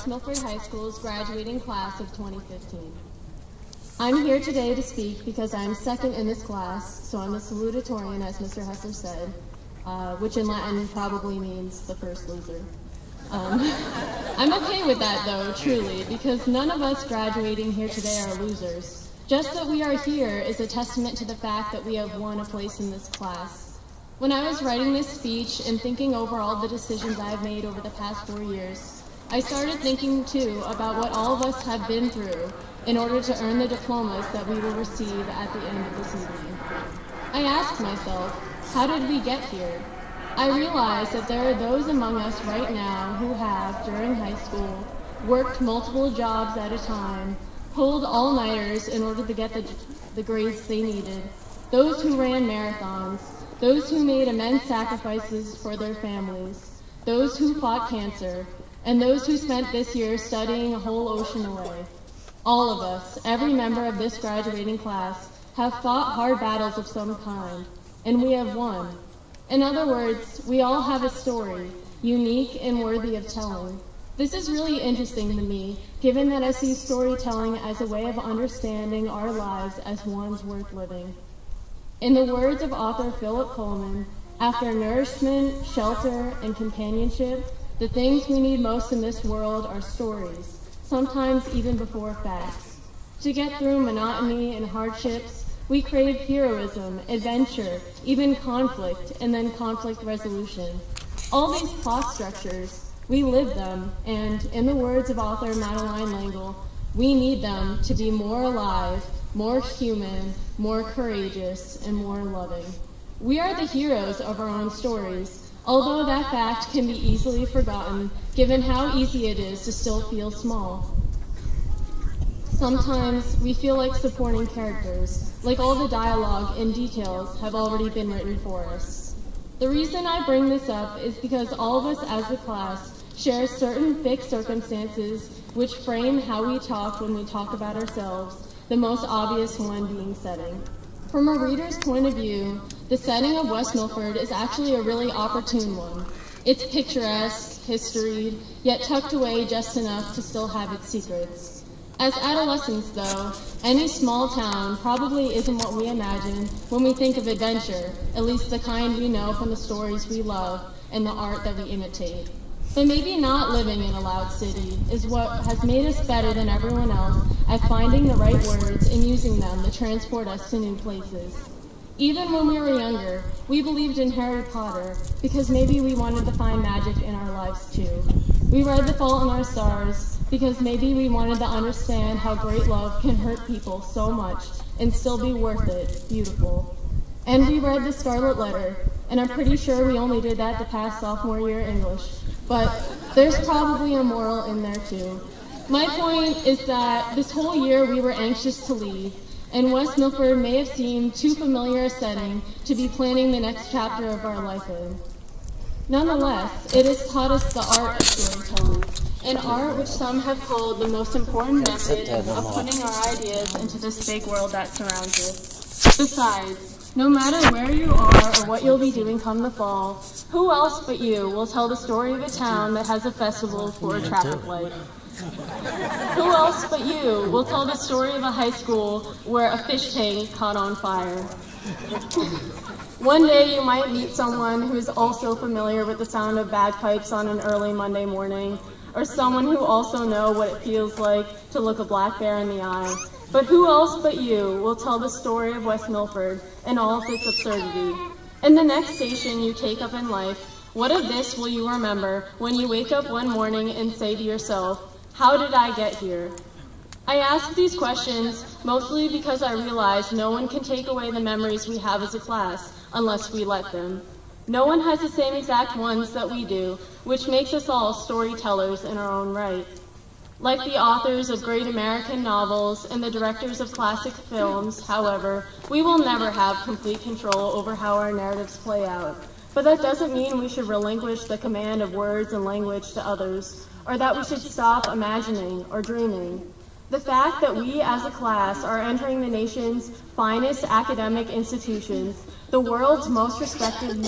West Milford High School's graduating class of 2015. I'm here today to speak because I'm second in this class, so I'm a salutatorian, as Mr. Hessler said, which in Latin probably means the first loser. I'm okay with that, though, truly, because none of us graduating here today are losers. Just that we are here is a testament to the fact that we have won a place in this class. When I was writing this speech and thinking over all the decisions I've made over the past 4 years, I started thinking, too, about what all of us have been through in order to earn the diplomas that we will receive at the end of this evening. I asked myself, how did we get here? I realized that there are those among us right now who have, during high school, worked multiple jobs at a time, pulled all-nighters in order to get the grades they needed, those who ran marathons, those who made immense sacrifices for their families, those who fought cancer, and those who spent this year studying a whole ocean away. All of us, every member of this graduating class, have fought hard battles of some kind, and we have won. In other words, we all have a story, unique and worthy of telling. This is really interesting to me, given that I see storytelling as a way of understanding our lives as ones worth living. In the words of author Philip Pullman, after nourishment, shelter, and companionship, the things we need most in this world are stories, sometimes even before facts. To get through monotony and hardships, we crave heroism, adventure, even conflict, and then conflict resolution. All these plot structures, we live them, and in the words of author Madeline L'Engle, we need them to be more alive, more human, more courageous, and more loving. We are the heroes of our own stories, although that fact can be easily forgotten, given how easy it is to still feel small. Sometimes we feel like supporting characters, like all the dialogue and details have already been written for us. The reason I bring this up is because all of us as a class share certain fixed circumstances which frame how we talk when we talk about ourselves, the most obvious one being setting. From a reader's point of view, the setting of West Milford is actually a really opportune one. It's picturesque, historied, yet tucked away just enough to still have its secrets. As adolescents, though, any small town probably isn't what we imagine when we think of adventure, at least the kind we know from the stories we love and the art that we imitate. But maybe not living in a loud city is what has made us better than everyone else at finding the right words and using them to transport us to new places. Even when we were younger, we believed in Harry Potter because maybe we wanted to find magic in our lives too. We read The Fault in Our Stars because maybe we wanted to understand how great love can hurt people so much and still be worth it, beautiful. And we read The Scarlet Letter, and I'm pretty sure we only did that to pass sophomore year English, but there's probably a moral in there too. My point is that this whole year we were anxious to leave, and West Milford may have seemed too familiar a setting to be planning the next chapter of our life in. Nonetheless, it has taught us the art of storytelling, an art which some have called the most important method of putting our ideas into this big world that surrounds us. Besides, no matter where you are or what you'll be doing come the fall, who else but you will tell the story of a town that has a festival for a traffic light? Who else but you will tell the story of a high school where a fish tank caught on fire? One day you might meet someone who is also familiar with the sound of bagpipes on an early Monday morning, or someone who also knows what it feels like to look a black bear in the eye. But who else but you will tell the story of West Milford and all of its absurdity? In the next station you take up in life, what of this will you remember when you wake up one morning and say to yourself, how did I get here? I ask these questions mostly because I realize no one can take away the memories we have as a class unless we let them. No one has the same exact ones that we do, which makes us all storytellers in our own right. Like the authors of great American novels and the directors of classic films, however, we will never have complete control over how our narratives play out. But that doesn't mean we should relinquish the command of words and language to others, or that we should stop imagining or dreaming. The fact that we as a class are entering the nation's finest academic institutions, the world's most respected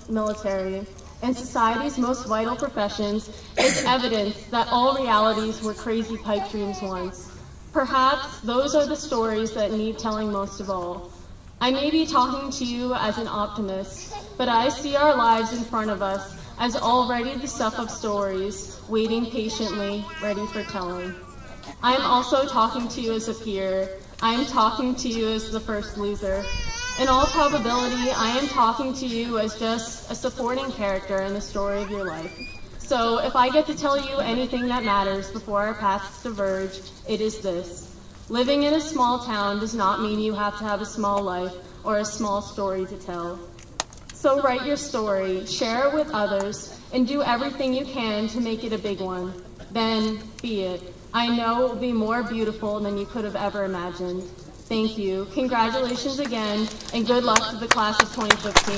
military, and society's most vital professions is evidence that all realities were crazy pipe dreams once. Perhaps those are the stories that need telling most of all. I may be talking to you as an optimist, but I see our lives in front of us as already the stuff of stories, waiting patiently, ready for telling. I am also talking to you as a peer. I am talking to you as the first loser. In all probability, I am talking to you as just a supporting character in the story of your life. So if I get to tell you anything that matters before our paths diverge, it is this. Living in a small town does not mean you have to have a small life or a small story to tell. So write your story, share it with others, and do everything you can to make it a big one. Then be it. I know it will be more beautiful than you could have ever imagined. Thank you. Congratulations again, and good luck to the class of 2015.